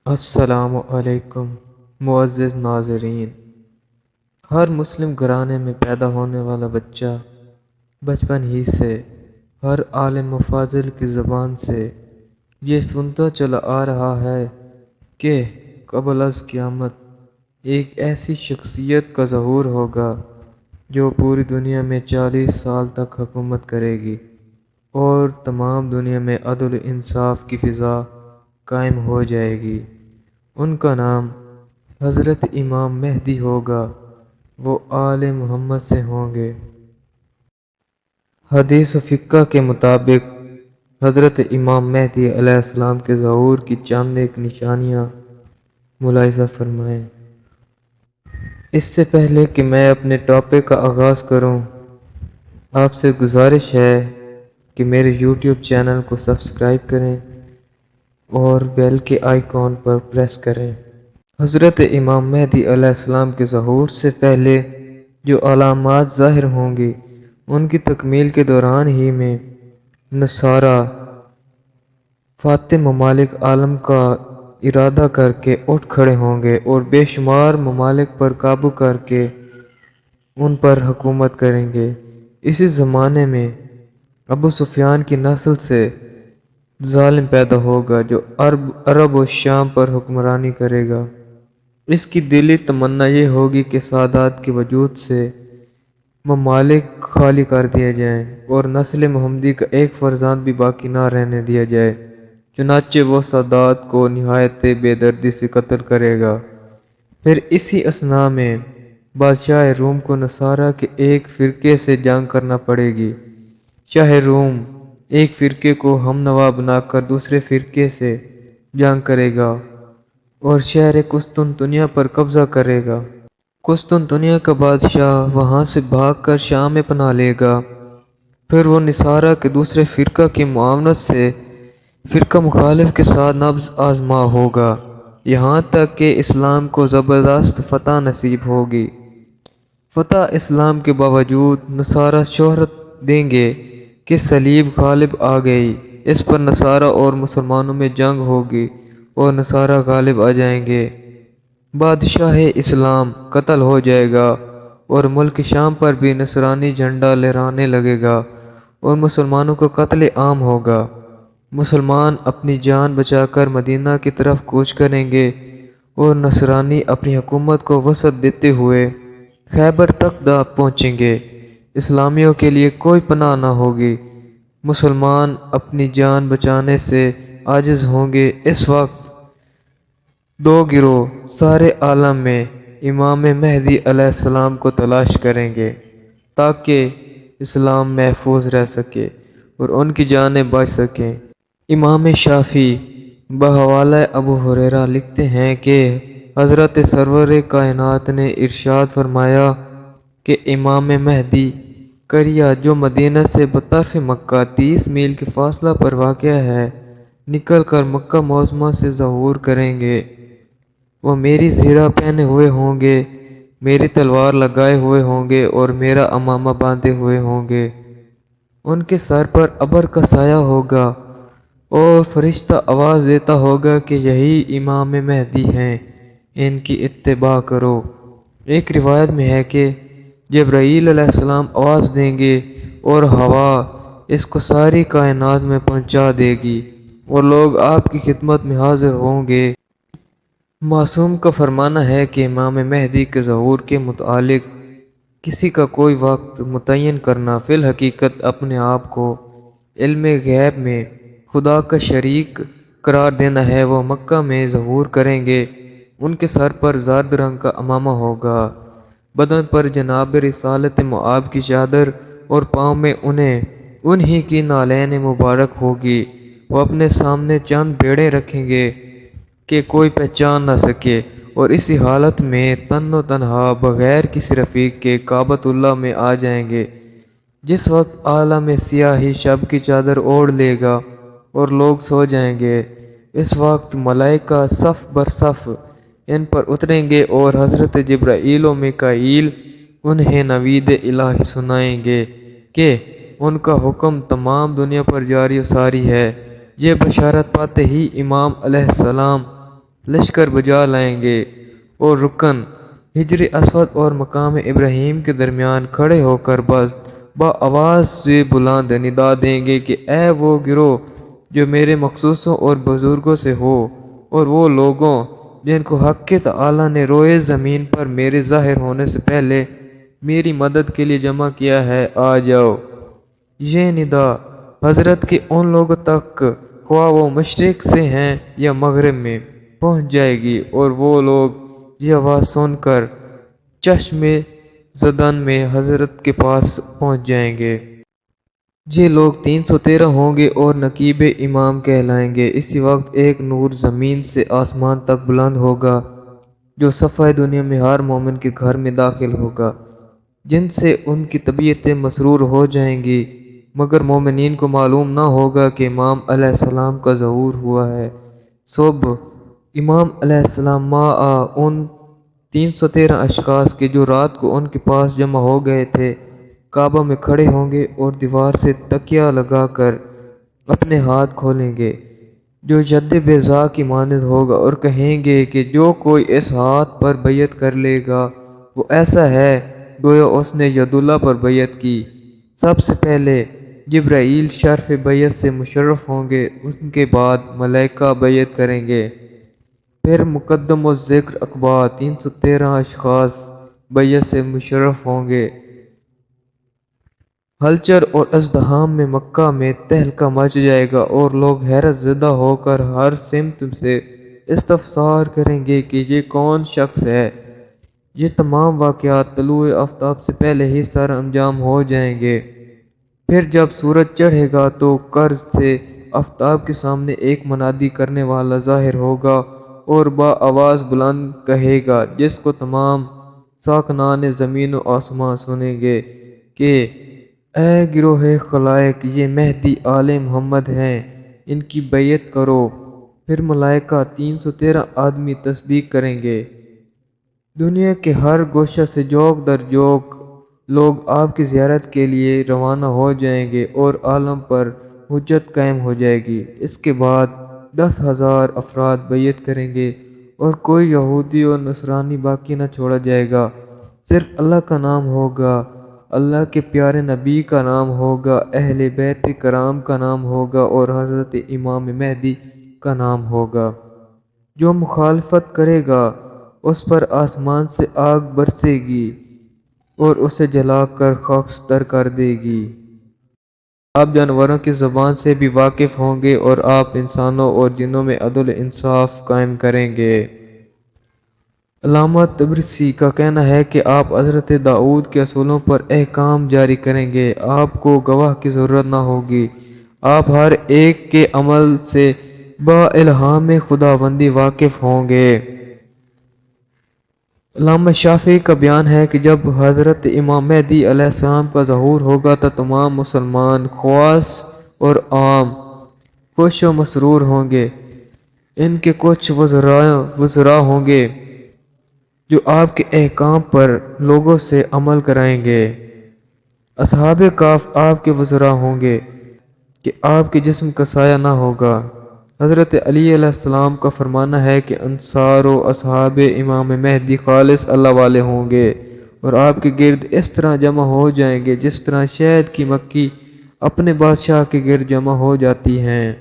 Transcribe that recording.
السلام علیکم معزز ناظرین۔ ہر مسلم گھرانے میں پیدا ہونے والا بچہ بچپن ہی سے ہر عالم و فاضل کی زبان سے یہ سنتا چلا آ رہا ہے کہ قبل از قیامت ایک ایسی شخصیت کا ظہور ہوگا جو پوری دنیا میں 40 سال تک حکومت کرے گی اور تمام دنیا میں عدل و انصاف کی فضا قائم ہو جائے گی۔ ان کا نام حضرت امام مہدی ہوگا۔ وہ آل محمد سے ہوں گے۔ حدیث و فقہ کے مطابق حضرت امام مہدی علیہ السلام کے ظہور کی چند ایک نشانیاں ملاحظہ فرمائیں۔ اس سے پہلے کہ میں اپنے ٹاپک کا آغاز کروں، آپ سے گزارش ہے کہ میرے یوٹیوب چینل کو سبسکرائب کریں اور بیل کے آئیکن پر پریس کریں۔ حضرت امام مہدی علیہ السلام کے ظہور سے پہلے جو علامات ظاہر ہوں گی، ان کی تکمیل کے دوران ہی میں نصارہ فاتح ممالک عالم کا ارادہ کر کے اٹھ کھڑے ہوں گے اور بے شمار ممالک پر قابو کر کے ان پر حکومت کریں گے۔ اسی زمانے میں ابو سفیان کی نسل سے ظالم پیدا ہوگا جو عرب و شام پر حکمرانی کرے گا۔ اس کی دلی تمنا یہ ہوگی کہ سادات کے وجود سے ممالک خالی کر دیے جائیں اور نسل محمدی کا ایک فرزند بھی باقی نہ رہنے دیا جائے۔ چنانچہ وہ سادات کو نہایت بے دردی سے قتل کرے گا۔ پھر اسی اثناء میں بادشاہ روم کو نصارہ کے ایک فرقے سے جنگ کرنا پڑے گی۔ شاہ روم ایک فرقے کو ہم نوا بنا کر دوسرے فرقے سے جنگ کرے گا اور شہر قسطنطنیہ پر قبضہ کرے گا۔ قسطنطنیہ کا بادشاہ وہاں سے بھاگ کر شام میں پناہ لے گا۔ پھر وہ نصارہ کے دوسرے فرقہ کی معاونت سے فرقہ مخالف کے ساتھ نبض آزما ہوگا، یہاں تک کہ اسلام کو زبردست فتح نصیب ہوگی۔ فتح اسلام کے باوجود نصارہ شہرت دیں گے کہ صلیب غالب آ گئی۔ اس پر نصارہ اور مسلمانوں میں جنگ ہوگی اور نصارہ غالب آ جائیں گے۔ بادشاہ اسلام قتل ہو جائے گا اور ملک شام پر بھی نصرانی جھنڈا لہرانے لگے گا اور مسلمانوں کو قتل عام ہوگا۔ مسلمان اپنی جان بچا کر مدینہ کی طرف کوچ کریں گے اور نصرانی اپنی حکومت کو وسعت دیتے ہوئے خیبر تک پہنچیں گے۔ اسلامیوں کے لیے کوئی پناہ نہ ہوگی۔ مسلمان اپنی جان بچانے سے عاجز ہوں گے۔ اس وقت دو گروہ سارے عالم میں امام مہدی علیہ السلام کو تلاش کریں گے تاکہ اسلام محفوظ رہ سکے اور ان کی جانیں بچ سکیں۔ امام شافعی بحوالہ ابو ہریرہ لکھتے ہیں کہ حضرت سرور کائنات نے ارشاد فرمایا کہ امام مہدی قریہ جو مدینہ سے بطرف مکہ 30 میل کے فاصلہ پر واقع ہے، نکل کر مکہ معظمہ سے ظہور کریں گے۔ وہ میری زیرہ پہنے ہوئے ہوں گے، میری تلوار لگائے ہوئے ہوں گے اور میرا امامہ باندھے ہوئے ہوں گے۔ ان کے سر پر ابر کا سایہ ہوگا اور فرشتہ آواز دیتا ہوگا کہ یہی امام مہدی ہیں، ان کی اتباع کرو۔ ایک روایت میں ہے کہ جبرائیل علیہ السلام آواز دیں گے اور ہوا اس کو ساری کائنات میں پہنچا دے گی اور لوگ آپ کی خدمت میں حاضر ہوں گے۔ معصوم کا فرمانا ہے کہ امام مہدی کے ظہور کے متعلق کسی کا کوئی وقت متعین کرنا فی الحقیقت اپنے آپ کو علم غیب میں خدا کا شریک قرار دینا ہے۔ وہ مکہ میں ظہور کریں گے۔ ان کے سر پر زرد رنگ کا امامہ ہوگا، بدن پر جناب رسالت معاب کی چادر اور پاؤں میں انہی کی نالین مبارک ہوگی۔ وہ اپنے سامنے چند بیڑے رکھیں گے کہ کوئی پہچان نہ سکے اور اسی حالت میں تن و تنہا بغیر کسی رفیق کے کعبۃ اللہ میں آ جائیں گے۔ جس وقت عالم سیاہی شب کی چادر اوڑھ لے گا اور لوگ سو جائیں گے، اس وقت ملائکہ صف بر صف ان پر اتریں گے اور حضرت جبرائیل و میکائیل انہیں نوید الہی سنائیں گے کہ ان کا حکم تمام دنیا پر جاری و ساری ہے۔ یہ بشارت پاتے ہی امام علیہ السلام لشکر بجا لائیں گے اور رکن حجر اسود اور مقام ابراہیم کے درمیان کھڑے ہو کر آواز سے بلند ندا دیں گے کہ اے وہ گروہ جو میرے مخصوصوں اور بزرگوں سے ہو، اور وہ لوگوں جن کو حق کے تعالی نے روئے زمین پر میرے ظاہر ہونے سے پہلے میری مدد کے لیے جمع کیا ہے، آ جاؤ۔ یہ ندا حضرت کے ان لوگوں تک خواہ وہ مشرق سے ہیں یا مغرب میں پہنچ جائے گی، اور وہ لوگ یہ آواز سن کر چشم زدن میں حضرت کے پاس پہنچ جائیں گے۔ یہ لوگ 313 ہوں گے اور نقیب امام کہلائیں گے۔ اسی وقت ایک نور زمین سے آسمان تک بلند ہوگا جو صفحہ دنیا میں ہر مومن کے گھر میں داخل ہوگا، جن سے ان کی طبیعتیں مسرور ہو جائیں گی، مگر مومنین کو معلوم نہ ہوگا کہ امام علیہ السلام کا ظہور ہوا ہے۔ صبح امام علیہ السلام ان 313 اشخاص کے جو رات کو ان کے پاس جمع ہو گئے تھے کعبہ میں کھڑے ہوں گے اور دیوار سے تکیہ لگا کر اپنے ہاتھ کھولیں گے جو ید بیضاء کی مانند ہوگا، اور کہیں گے کہ جو کوئی اس ہاتھ پر بیعت کر لے گا وہ ایسا ہے گویا اس نے ید اللہ پر بیعت کی۔ سب سے پہلے جبرائیل شرف بیعت سے مشرف ہوں گے، اس کے بعد ملائکہ بیعت کریں گے، پھر مقدم و ذکر اقبال 313 اشخاص بیعت سے مشرف ہوں گے۔ ہلچل اور ازدحام میں مکہ میں تہلکہ مچ جائے گا اور لوگ حیرت زدہ ہو کر ہر سمت سے استفسار کریں گے کہ یہ کون شخص ہے۔ یہ تمام واقعات طلوع آفتاب سے پہلے ہی سر انجام ہو جائیں گے۔ پھر جب سورج چڑھے گا تو قرض سے آفتاب کے سامنے ایک منادی کرنے والا ظاہر ہوگا اور آواز بلند کہے گا، جس کو تمام ساکنان زمین و آسمان سنیں گے کہ اے گروہ خلائق، یہ مہدی آل محمد ہیں، ان کی بیعت کرو۔ پھر ملائکہ 313 آدمی تصدیق کریں گے۔ دنیا کے ہر گوشہ سے جوک در جوک لوگ آپ کی زیارت کے لیے روانہ ہو جائیں گے اور عالم پر حجت قائم ہو جائے گی۔ اس کے بعد 10,000 افراد بیعت کریں گے اور کوئی یہودی اور نصرانی باقی نہ چھوڑا جائے گا، صرف اللہ کا نام ہوگا، اللہ کے پیارے نبی کا نام ہوگا، اہل بیت کرام کا نام ہوگا اور حضرت امام مہدی کا نام ہوگا۔ جو مخالفت کرے گا اس پر آسمان سے آگ برسے گی اور اسے جلا کر خاکستر کر دے گی۔ آپ جانوروں کی زبان سے بھی واقف ہوں گے اور آپ انسانوں اور جنوں میں عدل انصاف قائم کریں گے۔ علامہ طبرسی کا کہنا ہے کہ آپ حضرت داؤد کے اصولوں پر احکام جاری کریں گے، آپ کو گواہ کی ضرورت نہ ہوگی، آپ ہر ایک کے عمل سے با الہام خداوندی واقف ہوں گے۔ علامہ شافعی کا بیان ہے کہ جب حضرت امام مہدی علیہ السلام کا ظہور ہوگا تو تمام مسلمان خواص اور عام خوش و مسرور ہوں گے۔ ان کے کچھ وزراء ہوں گے جو آپ کے احکام پر لوگوں سے عمل کرائیں گے۔ اصحاب کہف آپ کے وزراء ہوں گے کہ آپ کے جسم کا سایہ نہ ہوگا۔ حضرت علی علیہ السلام کا فرمانا ہے کہ انصار و اصحاب امام مہدی خالص اللہ والے ہوں گے اور آپ کے گرد اس طرح جمع ہو جائیں گے جس طرح شہد کی مکھی اپنے بادشاہ کے گرد جمع ہو جاتی ہیں۔